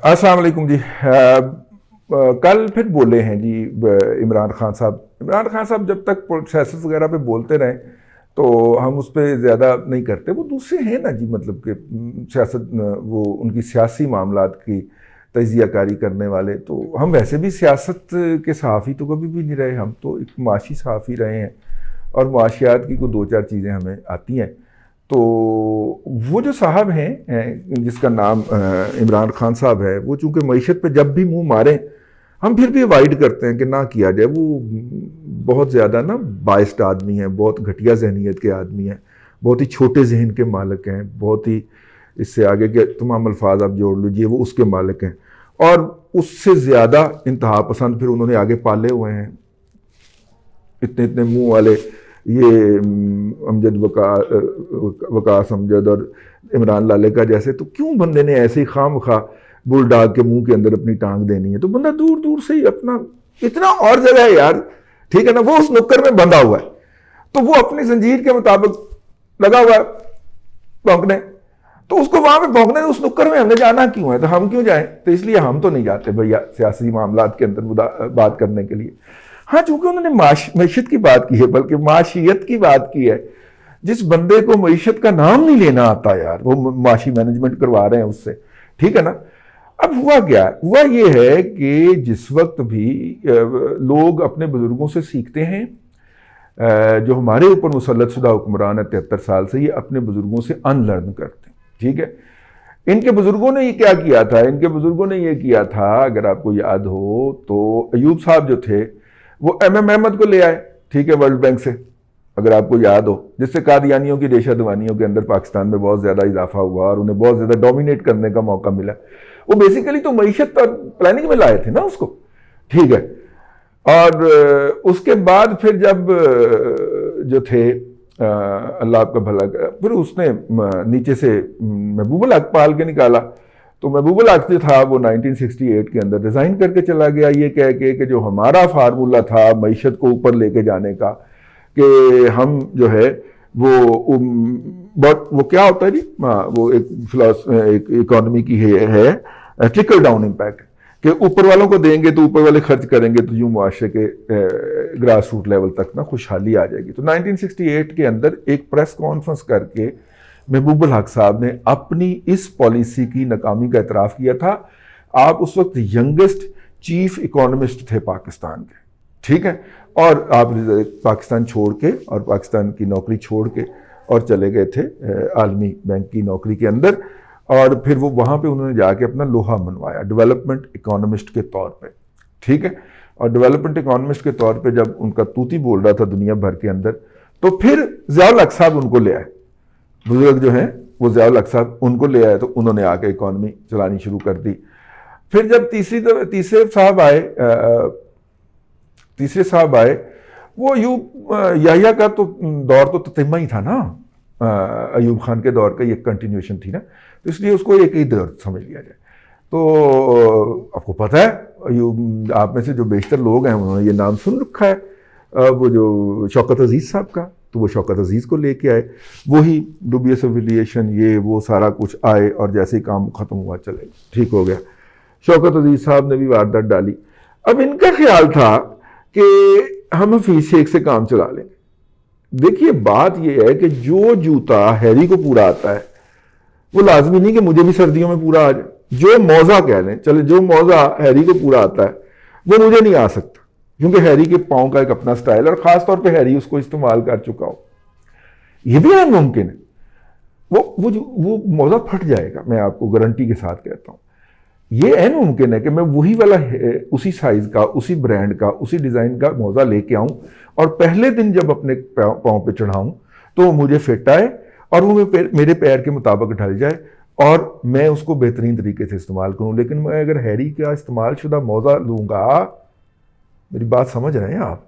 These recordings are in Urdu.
السلام علیکم جی. کل پھر بولے ہیں جی عمران خان صاحب جب تک سیاست وغیرہ پہ بولتے رہیں تو ہم اس پہ زیادہ نہیں کرتے. وہ دوسرے ہیں نا جی، مطلب کہ سیاست وہ ان کی سیاسی معاملات کی تجزیہ کاری کرنے والے. تو ہم ویسے بھی سیاست کے صحافی تو کبھی بھی نہیں رہے، ہم تو ایک معاشی صحافی رہے ہیں اور معاشیات کی کوئی دو چار چیزیں ہمیں آتی ہیں. تو وہ جو صاحب ہیں جس کا نام عمران خان صاحب ہے، وہ چونکہ معیشت پہ جب بھی منہ ماریں ہم پھر بھی اوائڈ کرتے ہیں کہ نہ کیا جائے. وہ بہت زیادہ نا بائسڈ آدمی ہیں، بہت گھٹیا ذہنیت کے آدمی ہیں، بہت ہی چھوٹے ذہن کے مالک ہیں، بہت ہی اس سے آگے کے تمام الفاظ آپ جوڑ لیجئے وہ اس کے مالک ہیں. اور اس سے زیادہ انتہا پسند پھر انہوں نے آگے پالے ہوئے ہیں، اتنے منہ والے یہ امجد وقاص امجد اور عمران لالے کا جیسے. تو کیوں بندے نے ایسے ہی خام خواہ بل ڈاگ کے منہ کے اندر اپنی ٹانگ دینی ہے؟ تو بندہ دور دور سے ہی اپنا اتنا اور جگہ ہے یار، ٹھیک ہے نا، وہ اس نکر میں بندھا ہوا ہے تو وہ اپنی زنجیر کے مطابق لگا ہوا ہے بھونکنے. تو اس کو وہاں پہ بھونکنے اس نکر میں ہم نے جانا کیوں ہے؟ تو ہم کیوں جائیں؟ تو اس لیے ہم تو نہیں جاتے بھیا سیاسی معاملات کے اندر بات کرنے کے لیے. ہاں چونکہ انہوں نے معیشت کی بات کی ہے، بلکہ معاشیت کی بات کی ہے. جس بندے کو معیشت کا نام نہیں لینا آتا یار، وہ معاشی مینجمنٹ کروا رہے ہیں اس سے، ٹھیک ہے نا. اب ہوا کیا ہے؟ ہوا یہ ہے کہ جس وقت بھی لوگ اپنے بزرگوں سے سیکھتے ہیں، جو ہمارے اوپر مسلط شدہ حکمران ہے 73 سال سے، یہ اپنے بزرگوں سے ان لرن کرتے ہیں، ٹھیک ہے. ان کے بزرگوں نے یہ کیا کیا تھا؟ ان کے بزرگوں نے یہ کیا تھا، اگر آپ کو یاد ہو تو ایوب صاحب جو تھے وہ ایم احمد کو لے آئے، ٹھیک ہے، ورلڈ بینک سے، اگر آپ کو یاد ہو، جس سے قادیانیوں کی ریشہ دوانیوں کے اندر پاکستان میں بہت زیادہ اضافہ ہوا اور انہیں بہت زیادہ ڈومینیٹ کرنے کا موقع ملا. وہ بیسیکلی تو معیشت اور پلاننگ میں لائے تھے نا اس کو، ٹھیک ہے. اور اس کے بعد پھر جب جو تھے اللہ آپ کا بھلا کرے، پھر اس نے نیچے سے محبوب الحق پال کے نکالا. تو محبوب الحق جو تھا وہ 1968 کے اندر ریزائن کر کے چلا گیا، یہ کہہ کے کہ جو ہمارا فارمولہ تھا معیشت کو اوپر لے کے جانے کا، کہ ہم جو ہے وہ کیا ہوتا ہے جی، وہ ایک اکانومی کی ہے ٹرکل ڈاؤن امپیکٹ، کہ اوپر والوں کو دیں گے تو اوپر والے خرچ کریں گے تو یوں معاشرے کے گراس روٹ لیول تک نا خوشحالی آ جائے گی. تو 1968 کے اندر ایک پریس کانفرنس کر کے محبوب الحق صاحب نے اپنی اس پالیسی کی ناکامی کا اعتراف کیا تھا. آپ اس وقت ینگسٹ چیف اکانومسٹ تھے پاکستان کے، ٹھیک ہے، اور آپ پاکستان چھوڑ کے اور پاکستان کی نوکری چھوڑ کے اور چلے گئے تھے عالمی بینک کی نوکری کے اندر. اور پھر وہ وہاں پہ انہوں نے جا کے اپنا لوہا منوایا ڈیولپمنٹ اکانومسٹ کے طور پہ، ٹھیک ہے. اور ڈیولپمنٹ اکانومسٹ کے طور پہ جب ان کا توتی بول رہا تھا دنیا بھر کے اندر، تو پھر ضیاء الحق صاحب ان کو لے آئے، بزرگ جو ہیں وہ ضیاء الحق صاحب ان کو لے آئے، تو انہوں نے آ کے اکانومی چلانی شروع کر دی. پھر جب تیسرے صاحب آئے وہ یحییٰ کا تو دور تو تتمہ ہی تھا نا، ایوب خان کے دور کا یہ کنٹینیوشن تھی نا، تو اس لیے اس کو ایک ہی دور سمجھ لیا جائے. تو آپ کو پتہ ہے ایوب، آپ میں سے جو بیشتر لوگ ہیں انہوں نے یہ نام سن رکھا ہے، وہ جو شوکت عزیز صاحب کا. تو وہ شوکت عزیز کو لے کے آئے، وہی ڈوبیس ایفیلیشن یہ وہ سارا کچھ آئے، اور جیسے ہی کام ختم ہوا چلے ٹھیک ہو گیا. شوکت عزیز صاحب نے بھی واردات ڈالی. اب ان کا خیال تھا کہ ہم حفیظ شیخ سے کام چلا لیں گے. دیکھیے بات یہ ہے کہ جو جوتا ہیری کو پورا آتا ہے وہ لازمی نہیں کہ مجھے بھی سردیوں میں پورا آ جائے. جو موزہ کہہ لیں چلے، جو موزہ ہیری کو پورا آتا ہے وہ مجھے نہیں آ سکتا، کیونکہ ہیری کے پاؤں کا ایک اپنا سٹائل، اور خاص طور پہ ہیری اس کو استعمال کر چکا ہو. یہ بھی ناممکن ہے، وہ موزہ پھٹ جائے گا، میں آپ کو گارنٹی کے ساتھ کہتا ہوں. یہ عین ممکن ہے کہ میں وہی والا اسی سائز کا، اسی برانڈ کا، اسی ڈیزائن کا موزہ لے کے آؤں، اور پہلے دن جب اپنے پاؤں پہ چڑھاؤں تو وہ مجھے فٹ آئے اور وہ میرے پیر کے مطابق ڈھل جائے اور میں اس کو بہترین طریقے سے استعمال کروں. لیکن میں اگر ہیری کا استعمال شدہ موزہ لوں گا، میری بات سمجھ رہے ہیں آپ،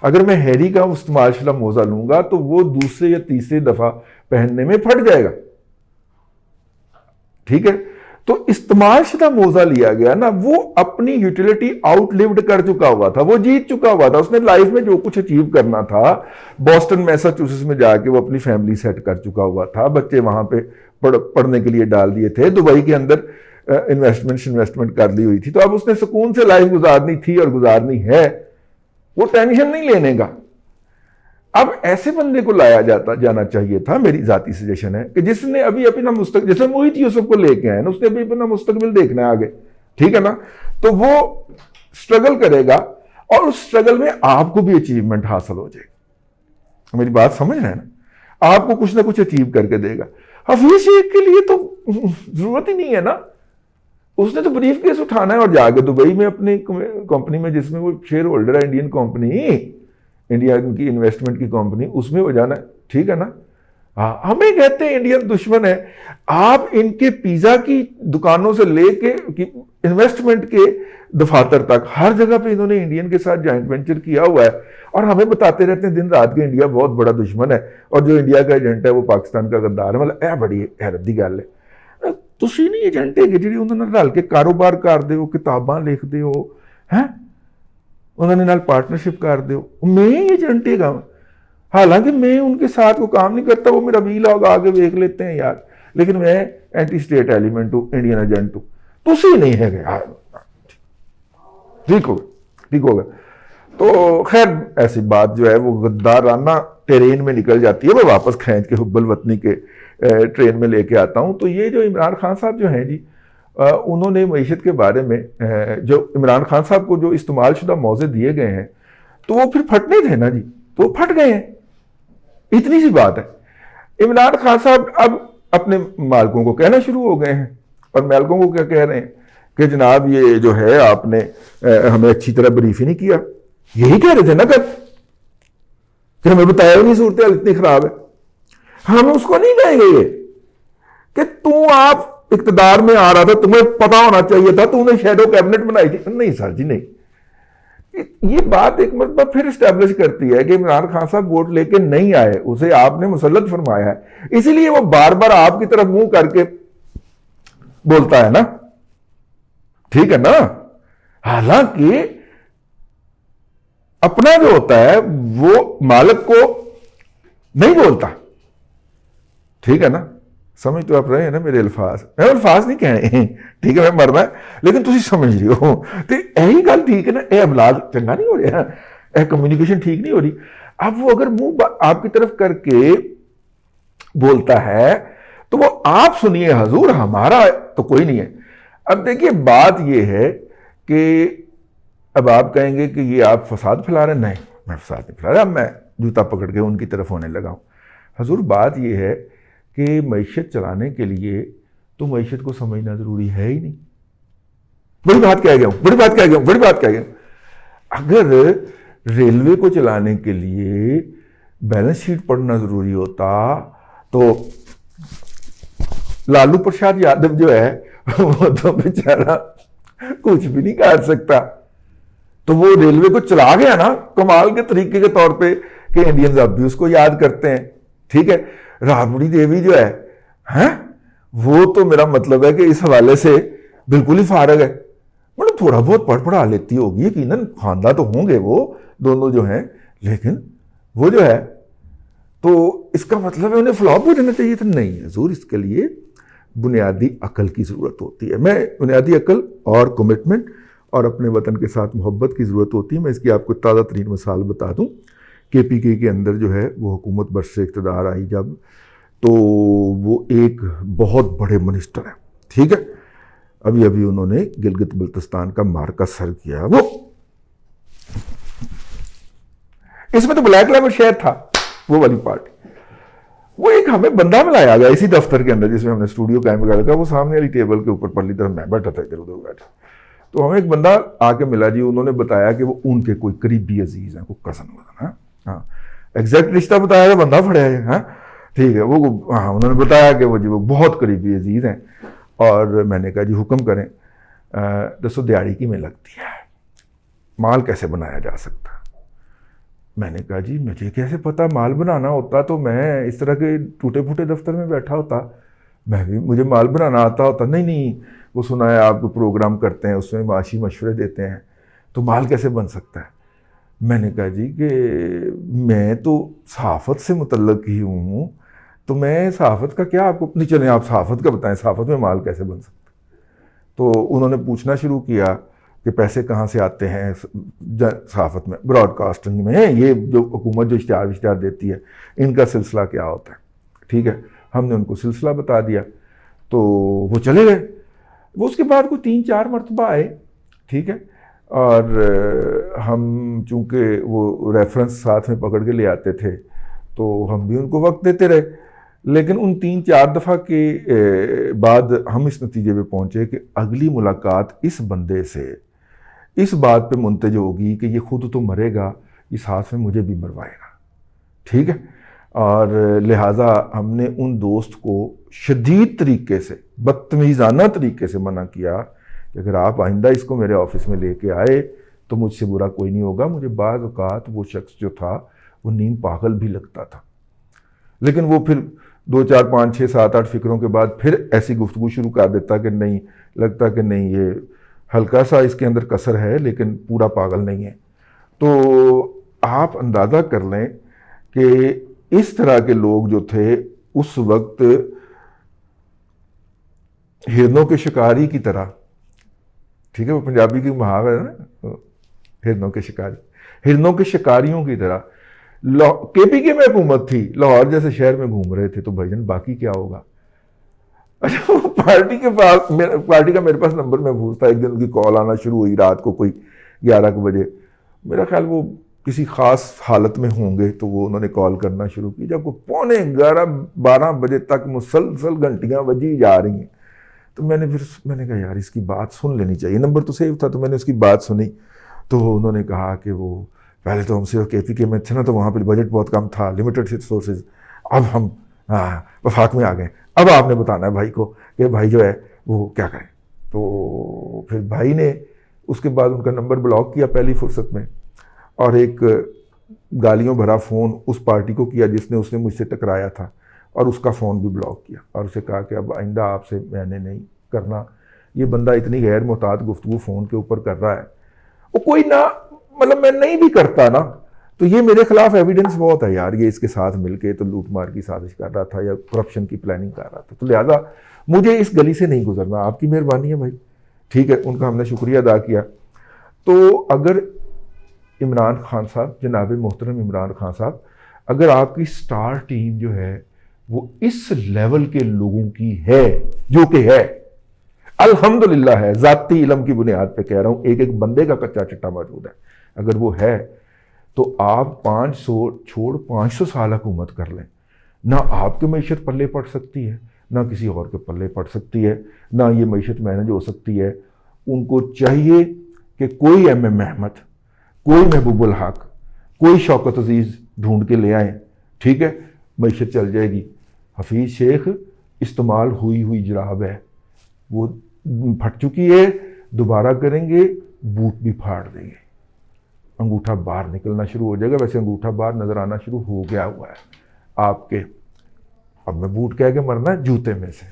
اگر میں ہیری کا استعمال شدہ موزہ لوں گا تو وہ دوسرے یا تیسرے دفعہ پہننے میں پھٹ جائے گا، ٹھیک ہے. تو استعمال شدہ موزہ لیا گیا نا، وہ اپنی یوٹیلیٹی آؤٹ لیوڈ کر چکا ہوا تھا، وہ جیت چکا ہوا تھا. اس نے لائف میں جو کچھ اچیو کرنا تھا، بوسٹن میساچوسٹس میں جا کے وہ اپنی فیملی سیٹ کر چکا ہوا تھا، بچے وہاں پہ پڑھنے کے لیے ڈال دیے تھے. دبئی کے اندر انویسٹمنٹ کر لی ہوئی تھی, تو اب اس نے سکون سے لائف گزارنی تھی اور گزارنی ہے, وہ ٹینشن نہیں لینے کا. اب ایسے بندے کو لایا جانا چاہیے تھا, میری ذاتی سجیشن ہے, کہ جس نے ابھی اپنا مستقبل, جیسے موہت یوسف کو لے کے آئے نا, اس نے ابھی اپنا مستقبل دیکھنا ہے آگے, ٹھیک ہے نا, تو وہ سٹرگل کرے گا اور اس سٹرگل میں آپ کو بھی اچیومنٹ حاصل ہو جائے گی. میری بات سمجھ رہے ہیں نا, آپ کو کچھ نہ کچھ اچیو کر کے دے گا. حفیظ شیخ کے لیے تو ضرورت ہی نہیں ہے نا, اس نے تو بریف کیس اٹھانا ہے اور جا کے دبئی میں اپنی کمپنی میں, جس میں وہ شیئر ہولڈر ہے انڈین کمپنی, انڈیا کی انویسٹمنٹ کی کمپنی, اس میں ہو جانا ہے, ٹھیک ہے نا. ہمیں کہتے ہیں انڈین دشمن ہے, آپ ان کے پیزا کی دکانوں سے لے کے انویسٹمنٹ کے دفاتر تک ہر جگہ پہ انہوں نے انڈین کے ساتھ جوائنٹ وینچر کیا ہوا ہے, اور ہمیں بتاتے رہتے ہیں دن رات کہ انڈیا بہت بڑا دشمن ہے, اور جو انڈیا کا ایجنٹ ہے وہ پاکستان کا غدار ہے. مطلب بڑی حیرت دی گل ہے, تسی نہیں ایجنٹ ہے کہ جی انہوں نے رل کے کاروبار کر دے ہو, کتاباں لکھ دے ہو, انہوں نے نال پارٹنرشپ کر دے ہو, میں ایجنٹ ہے گا, حالانکہ میں ان کے ساتھ وہ کام نہیں کرتا, وہ میرا وی لاگ آگے دیکھ لیتے ہیں یار, لیکن میں اینٹی اسٹیٹ ایلیمنٹ ہوں, انڈین ایجنٹ ہوں. تسی نہیں ہے گا, ٹھیک ہوگا. تو خیر ایسی بات جو ہے وہ غدارانہ ٹرین میں نکل جاتی ہے. میں واپس کھینچ کے حب الوطنی کے ٹرین میں لے کے آتا ہوں. تو یہ جو عمران خان صاحب جو ہیں جی, انہوں نے معیشت کے بارے میں جو عمران خان صاحب کو جو استعمال شدہ موضوع دیے گئے ہیں, تو وہ پھر پھٹنے تھے نا جی, تو وہ پھٹ گئے ہیں. اتنی سی بات ہے. عمران خان صاحب اب اپنے مالکوں کو کہنا شروع ہو گئے ہیں, اور مالکوں کو کیا کہہ رہے ہیں کہ جناب یہ جو ہے آپ نے ہمیں اچھی طرح بریف ہی نہیں کیا. یہی کہہ رہے تھے نا کل کہ ہمیں بتایا ہی نہیں صورتحال اتنی خراب ہے. ہم اس کو نہیں کہیں گے یہ کہ آپ اقتدار میں آ رہا تھا, تمہیں پتا ہونا چاہیے تھا, تم نے شیڈو کیبنٹ بنائی تھی. نہیں سر جی نہیں. یہ بات ایک مرتبہ پھر اسٹیبلش کرتی ہے کہ عمران خان صاحب ووٹ لے کے نہیں آئے, اسے آپ نے مسلط فرمایا ہے, اسی لیے وہ بار بار آپ کی طرف منہ کر کے بولتا ہے نا, ٹھیک ہے نا. حالانکہ اپنا جو ہوتا ہے وہ مالک کو نہیں بولتا, ٹھیک ہے نا. سمجھ تو آپ رہے ہیں نا میرے الفاظ, میں الفاظ نہیں کہنے ہیں, ٹھیک ہے, میں مرنا ہے, لیکن تسی سمجھ رہی ہو. تو یہی گل ٹھیک ہے نا, اے ابلاغ چنگا نہیں ہو رہا, اے کمیونیکیشن ٹھیک نہیں ہو رہی. اب وہ اگر منہ آپ کی طرف کر کے بولتا ہے تو وہ آپ سنیے, حضور ہمارا تو کوئی نہیں ہے. اب دیکھیے بات یہ ہے کہ اب آپ کہیں گے کہ یہ آپ فساد پھیلا رہے ہیں. نہیں, میں فساد نہیں پھیلا رہا, اب میں جوتا پکڑ کے ان کی طرف ہونے لگا ہوں. حضور بات یہ ہے کہ معیشت چلانے کے لیے تو معیشت کو سمجھنا ضروری ہے ہی نہیں. بڑی بات کہہ گیا ہوں. اگر ریلوے کو چلانے کے لیے بیلنس شیٹ پڑھنا ضروری ہوتا تو لالو پرساد یادو جو ہے وہ تو بیچارہ کچھ بھی نہیں کر سکتا. تو وہ ریلوے کو چلا گیا نا کمال کے طریقے کے طور پہ کہ انڈینز اب بھی اس کو یاد کرتے ہیں, ٹھیک ہے. رابڑی دیوی جو ہے وہ تو میرا مطلب ہے کہ اس حوالے سے بالکل ہی فارغ ہے. مطلب تھوڑا بہت پڑھا لیتی ہوگی یقیناً, خواندہ تو ہوں گے وہ دونوں جو ہیں, لیکن وہ جو ہے تو اس کا مطلب ہے انہیں فلاپ ہو جانا چاہیے تھا. نہیں حضور, اس کے لیے بنیادی عقل کی ضرورت ہوتی ہے. میں بنیادی عقل اور کمٹمنٹ اور اپنے وطن کے ساتھ محبت کی ضرورت ہوتی ہے. میں اس کی آپ کو تازہ ترین مثال بتا دوں. KPK کے اندر جو ہے وہ حکومت برسر اقتدار آئی جب, تو وہ ایک بہت بڑے منسٹر ہیں, ٹھیک ہے. ابھی انہوں نے گلگت بلتستان کا مارکا سر کیا. وہ اس میں تو بلیک لیمن شہر تھا, وہ والی پارٹی. وہ ایک ہمیں بندہ ملایا گیا اسی دفتر کے اندر جس میں ہم نے اسٹوڈیو قائم کر رکھا, وہ سامنے والی ٹیبل کے اوپر پرلی طرف میں بیٹھا تھا, ادھر ادھر بیٹھا. تو ہمیں ایک بندہ آ کے ملا جی, انہوں نے بتایا کہ وہ ان کے کوئی قریبی عزیز ہیں, کوئی کزن وزن. ہاں ایگزیکٹ رشتہ بتایا کہ بندہ پڑیا ہے, ہاں ٹھیک ہے. وہ انہوں نے بتایا کہ وہ جی وہ بہت قریبی عزیز ہیں. اور میں نے کہا جی حکم کریں, دسو دیہڑی کی میں لگتی ہے, مال کیسے بنایا جا سکتا. میں نے کہا جی مجھے کیسے پتا, مال بنانا ہوتا تو میں اس طرح کے ٹوٹے پھوٹے دفتر میں بیٹھا ہوتا, مجھے مال بنانا آتا ہوتا. نہیں, وہ سنا ہے آپ کو پروگرام کرتے ہیں, اس میں معاشی مشورے دیتے ہیں, تو مال کیسے بن سکتا ہے. میں نے کہا جی کہ میں تو صحافت سے متعلق ہی ہوں, تو میں صحافت کا کیا آپ کو نہیں, چلیں آپ صحافت کا بتائیں, صحافت میں مال کیسے بن سکتا. تو انہوں نے پوچھنا شروع کیا کہ پیسے کہاں سے آتے ہیں صحافت میں، براڈ کاسٹنگ میں، یہ جو حکومت جو اشتہار دیتی ہے ان کا سلسلہ کیا ہوتا ہے. ٹھیک ہے، ہم نے ان کو سلسلہ بتا دیا تو وہ چلے گئے. وہ اس کے بعد کوئی 3-4 مرتبہ آئے. ٹھیک ہے، اور ہم چونکہ وہ ریفرنس ساتھ میں پکڑ کے لے آتے تھے تو ہم بھی ان کو وقت دیتے رہے. لیکن ان 3-4 دفعہ کے بعد ہم اس نتیجے پہ پہنچے کہ اگلی ملاقات اس بندے سے اس بات پہ منتج ہوگی کہ یہ خود تو مرے گا، اس ہاتھ میں مجھے بھی مروائے گا. ٹھیک ہے، اور لہٰذا ہم نے ان دوست کو شدید طریقے سے، بدتمیزانہ طریقے سے منع کیا کہ اگر آپ آئندہ اس کو میرے آفس میں لے کے آئے تو مجھ سے برا کوئی نہیں ہوگا. مجھے بعض اوقات وہ شخص جو تھا وہ نیم پاگل بھی لگتا تھا، لیکن وہ پھر 2-4-5-6-7-8 فکروں کے بعد پھر ایسی گفتگو شروع کر دیتا کہ نہیں، لگتا کہ نہیں یہ ہلکا سا اس کے اندر کسر ہے لیکن پورا پاگل نہیں ہے. تو آپ اندازہ کر لیں کہ اس طرح کے لوگ جو تھے اس وقت ہرنوں کے شکاری کی طرح. ٹھیک ہے، وہ پنجابی کی محاورہ ہے نا، ہرنوں کے شکاری، ہرنوں کے شکاریوں کی طرح. کے پی کے میں حکومت تھی، لاہور جیسے شہر میں گھوم رہے تھے، تو بھائی جان باقی کیا ہوگا. اچھا، وہ پارٹی کے پاس، پارٹی کا میرے پاس نمبر محفوظ تھا. ایک دن ان کی کال آنا شروع ہوئی رات کو کوئی 11 بجے. میرا خیال وہ کسی خاص حالت میں ہوں گے تو وہ انہوں نے کال کرنا شروع کی. جب وہ 11:45-12 بجے تک مسلسل گھنٹیاں بجی جا رہی ہیں تو میں نے کہا یار اس کی بات سن لینی چاہیے. نمبر تو سیو تھا تو میں نے اس کی بات سنی. تو انہوں نے کہا کہ وہ پہلے تو ہم سے کے پی کے میں تھے نا تو وہاں پہ بجٹ بہت کم تھا، لمیٹڈ ریسورسز، اب ہم وفاق میں آ گئے، اب آپ نے بتانا ہے بھائی کو کہ بھائی جو ہے وہ کیا کریں. تو پھر بھائی نے اس کے بعد ان کا نمبر بلاک کیا پہلی فرصت میں، اور ایک گالیوں بھرا فون اس پارٹی کو کیا جس نے مجھ سے ٹکرایا تھا، اور اس کا فون بھی بلاک کیا اور اسے کہا کہ اب آئندہ آپ سے میں نے نہیں کرنا. یہ بندہ اتنی غیر محتاط گفتگو فون کے اوپر کر رہا ہے، وہ کوئی نہ مطلب میں نہیں بھی کرتا نا تو یہ میرے خلاف ایویڈنس بہت ہے یار، یہ اس کے ساتھ مل کے تو لوٹ مار کی سازش کر رہا تھا یا کرپشن کی پلاننگ کر رہا تھا. تو لہٰذا مجھے اس گلی سے نہیں گزرنا. آپ کی مہربانی ہے بھائی. ٹھیک ہے، ان کا ہم نے شکریہ ادا کیا. تو اگر عمران خان صاحب، جناب محترم عمران خان صاحب، اگر آپ کی سٹار ٹیم جو ہے وہ اس لیول کے لوگوں کی ہے جو کہ ہے، الحمدللہ ہے، ذاتی علم کی بنیاد پہ کہہ رہا ہوں، ایک بندے کا کچا چٹا موجود ہے، اگر وہ ہے تو آپ 500 چھوڑ 500 سال حکومت کر لیں، نہ آپ کی معیشت پلے پڑ سکتی ہے، نہ کسی اور کے پلے پڑ سکتی ہے، نہ یہ معیشت مینج ہو سکتی ہے. ان کو چاہیے کہ کوئی ایم احمد، کوئی محبوب الحق، کوئی شوکت عزیز ڈھونڈ کے لے آئیں. ٹھیک ہے، معیشت چل جائے گی. حفیظ شیخ استعمال ہوئی جراب ہے، وہ پھٹ چکی ہے، دوبارہ کریں گے بوٹ بھی پھاڑ دیں گے، انگوٹھا باہر نکلنا شروع ہو جائے گا. ویسے انگوٹھا باہر نظر آنا شروع ہو گیا ہوا ہے آپ کے، اب میں بوٹ کہہ کے مرنا ہے جوتے میں سے،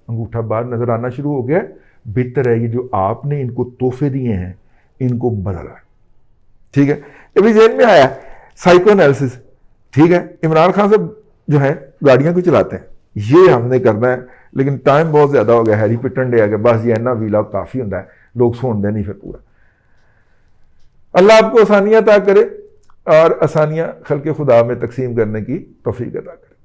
انگوٹھا باہر نظر آنا شروع ہو گیا. بہتر ہے یہ جو آپ نے ان کو تحفے دیے ہیں ان کو بدلا. ٹھیک ہے، یہ بھی ذہن میں آیا سائیکو انالیسس. ٹھیک ہے، عمران خان صاحب جو ہے گاڑیاں کو چلاتے ہیں، یہ ہم نے کرنا ہے، لیکن ٹائم بہت زیادہ ہو گیا. ہیری پٹن ڈے آ گیا، بس یہ اینا ویلاگ کافی ہوتا ہے، لوگ سون دیں نہیں پھر پورا. اللہ آپ کو آسانیاں عطا کرے اور آسانیاں خلق خدا میں تقسیم کرنے کی توفیق عطا کرے.